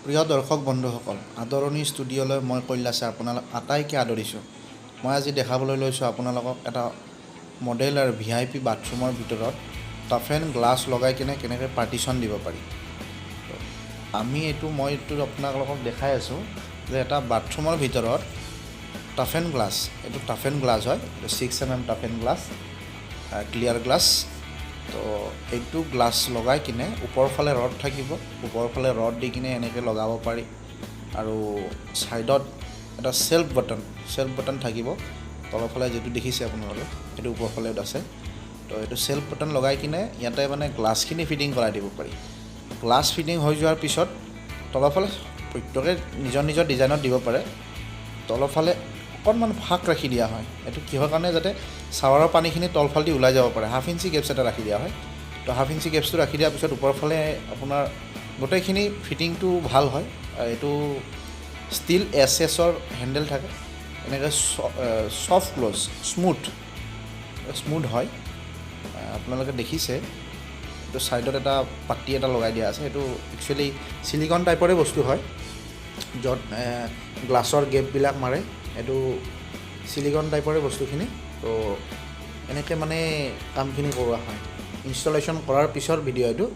প্ৰিয় দৰ্শক বন্ধুসকল, আদৰণি ষ্টুডিঅ'লৈ মই কৈলাশে আপোনালোক আটাইকে আদৰিছোঁ। মই আজি দেখাবলৈ লৈছোঁ আপোনালোকক এটা মডেল আৰু VIP বাথৰুমৰ ভিতৰত টাফ এণ্ড গ্লাছ লগাই কিনে কেনেকৈ পাৰ্টিশ্যন দিব পাৰি। মই এইটো আপোনালোকক দেখাই আছোঁ যে এটা বাথৰুমৰ ভিতৰত টাফ এণ্ড গ্লাছ, এইটো টাফ এণ্ড গ্লাছ হয়, 6mm tough and glass, clear glass. তো এইটো গ্লাছ লগাই কিনে ওপৰৰ ফালে ৰড থাকিব, ওপৰৰ ফালে ৰড দি কিনে এনেকৈ লগাব পাৰি। আৰু ছাইডত এটা চেল্ফ বাটন থাকিব, তলৰ ফালে যিটো দেখিছে আপোনালোকে সেইটো ওপৰৰ ফালে আছে। তো এইটো চেল্ফ বাটন লগাই কিনে ইয়াতে মানে গ্লাছখিনি ফিটিং কৰাই দিব পাৰি। গ্লাছ ফিটিং হৈ যোৱাৰ পিছত তলৰ ফালে প্ৰত্যেকে নিজৰ নিজৰ ডিজাইনত দিব পাৰে। তলৰ ফালে অকণমান ফাঁক ৰাখি দিয়া হয়, এইটো কিহৰ কাৰণে, যাতে শ্বাৱাৰৰ পানীখিনি তলফালেদি ওলাই যাব পাৰে। 1/2 ইঞ্চি গেপছ এটা ৰাখি দিয়া হয়। তো 1/2 ইঞ্চি গেপছটো ৰাখি দিয়াৰ পিছত ওপৰৰ ফালে আপোনাৰ গোটেইখিনি ফিটিংটো ভাল হয়। এইটো ষ্টীল এছৰ হেণ্ডেল থাকে, এনেকৈ ছফ্ট ক্ল'জ, স্মুথ হয়। আপোনালোকে দেখিছে এইটো ছাইডত এটা পাটি এটা লগাই দিয়া আছে। এইটো একচুৱেলি ছিলিকন টাইপৰে বস্তু হয়, য'ত গ্লাছৰ গেপবিলাক মাৰে। এইটো ছিলিকন টাইপৰে বস্তুখিনি। তো এনেকৈ মানে কামখিনি কৰোৱা হয়। ইনষ্টলেশ্যন কৰাৰ পিছৰ ভিডিঅ' এইটো।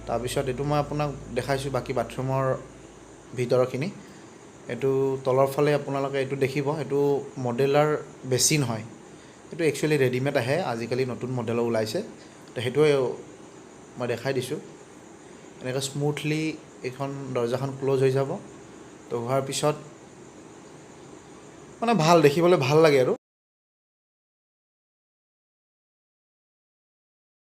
তাৰপিছত এইটো মই আপোনাক দেখাইছোঁ বাকী বাথৰুমৰ ভিতৰখিনি। এইটো তলৰ ফালে আপোনালোকে এইটো দেখিব, এইটো মডেলাৰ বেচিন হয়। এইটো একচুৱেলি ৰেডিমেড আহে, আজিকালি নতুন মডেলো ওলাইছে। তো সেইটোৱে মই দেখাই দিছোঁ। এনেকৈ স্মুথলি এইখন দৰ্জাখন ক্ল'জ হৈ যাব। তো হোৱাৰ পিছত মানে দেখিবলৈ ভাল লাগে আৰু।